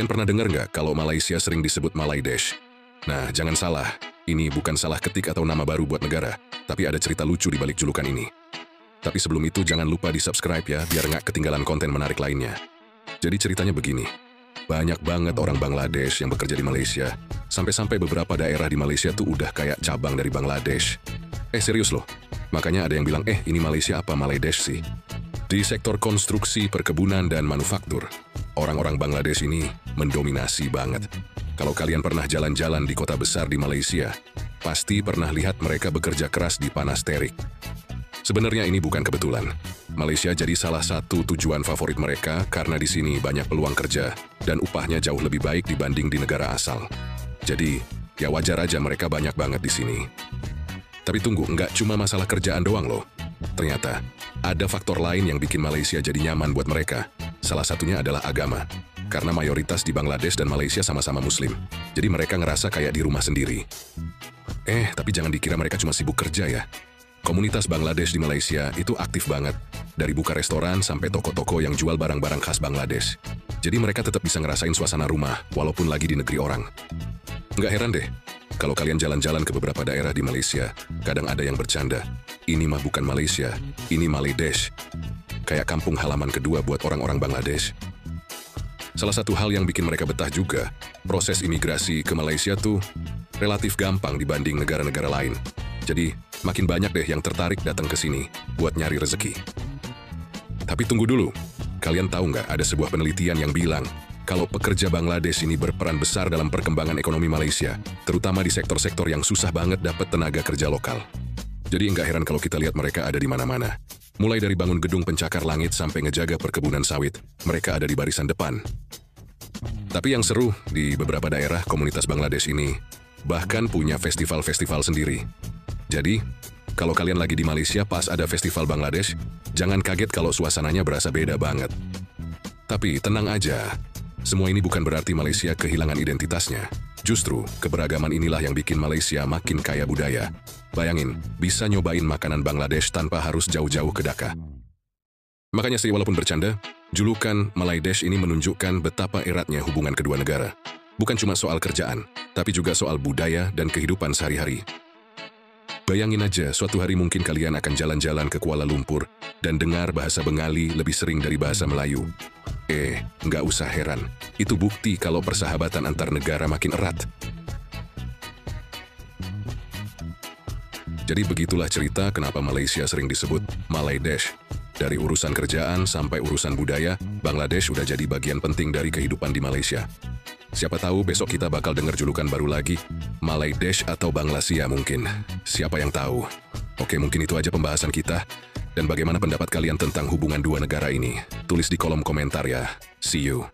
Kalian pernah dengar nggak kalau Malaysia sering disebut Malaydesh? Nah, jangan salah, ini bukan salah ketik atau nama baru buat negara, tapi ada cerita lucu di balik julukan ini. Tapi sebelum itu jangan lupa di-subscribe ya, biar nggak ketinggalan konten menarik lainnya. Jadi ceritanya begini, banyak banget orang Bangladesh yang bekerja di Malaysia, sampai-sampai beberapa daerah di Malaysia tuh udah kayak cabang dari Bangladesh. Serius loh, makanya ada yang bilang, ini Malaysia apa Malaydesh sih? Di sektor konstruksi, perkebunan, dan manufaktur, orang-orang Bangladesh ini mendominasi banget. Kalau kalian pernah jalan-jalan di kota besar di Malaysia, pasti pernah lihat mereka bekerja keras di panas terik. Sebenarnya ini bukan kebetulan. Malaysia jadi salah satu tujuan favorit mereka karena di sini banyak peluang kerja dan upahnya jauh lebih baik dibanding di negara asal. Jadi, ya wajar aja mereka banyak banget di sini. Tapi tunggu, nggak cuma masalah kerjaan doang loh. Ternyata, ada faktor lain yang bikin Malaysia jadi nyaman buat mereka. Salah satunya adalah agama. Karena mayoritas di Bangladesh dan Malaysia sama-sama Muslim. Jadi mereka ngerasa kayak di rumah sendiri. Tapi jangan dikira mereka cuma sibuk kerja ya. Komunitas Bangladesh di Malaysia itu aktif banget. Dari buka restoran sampai toko-toko yang jual barang-barang khas Bangladesh. Jadi mereka tetap bisa ngerasain suasana rumah, walaupun lagi di negeri orang. Nggak heran deh, kalau kalian jalan-jalan ke beberapa daerah di Malaysia, kadang ada yang bercanda, ini mah bukan Malaysia, ini Malaydesh. Kayak kampung halaman kedua buat orang-orang Bangladesh. Salah satu hal yang bikin mereka betah juga, proses imigrasi ke Malaysia tuh relatif gampang dibanding negara-negara lain. Jadi, makin banyak deh yang tertarik datang ke sini buat nyari rezeki. Tapi tunggu dulu, kalian tahu nggak ada sebuah penelitian yang bilang kalau pekerja Bangladesh ini berperan besar dalam perkembangan ekonomi Malaysia, terutama di sektor-sektor yang susah banget dapat tenaga kerja lokal. Jadi nggak heran kalau kita lihat mereka ada di mana-mana. Mulai dari bangun gedung pencakar langit sampai ngejaga perkebunan sawit, mereka ada di barisan depan. Tapi yang seru, di beberapa daerah komunitas Bangladesh ini bahkan punya festival-festival sendiri. Jadi, kalau kalian lagi di Malaysia pas ada festival Bangladesh, jangan kaget kalau suasananya berasa beda banget. Tapi tenang aja, semua ini bukan berarti Malaysia kehilangan identitasnya. Justru, keberagaman inilah yang bikin Malaysia makin kaya budaya. Bayangin, bisa nyobain makanan Bangladesh tanpa harus jauh-jauh ke Dhaka. Makanya sih, walaupun bercanda, julukan Malaydesh ini menunjukkan betapa eratnya hubungan kedua negara. Bukan cuma soal kerjaan, tapi juga soal budaya dan kehidupan sehari-hari. Bayangin aja, suatu hari mungkin kalian akan jalan-jalan ke Kuala Lumpur dan dengar bahasa Bengali lebih sering dari bahasa Melayu. Nggak usah heran. Itu bukti kalau persahabatan antar negara makin erat. Jadi begitulah cerita kenapa Malaysia sering disebut Malaydesh. Dari urusan kerjaan sampai urusan budaya, Bangladesh udah jadi bagian penting dari kehidupan di Malaysia. Siapa tahu besok kita bakal dengar julukan baru lagi, Malaydesh atau Banglasia mungkin. Siapa yang tahu? Oke, mungkin itu aja pembahasan kita. Dan bagaimana pendapat kalian tentang hubungan dua negara ini? Tulis di kolom komentar ya. See you.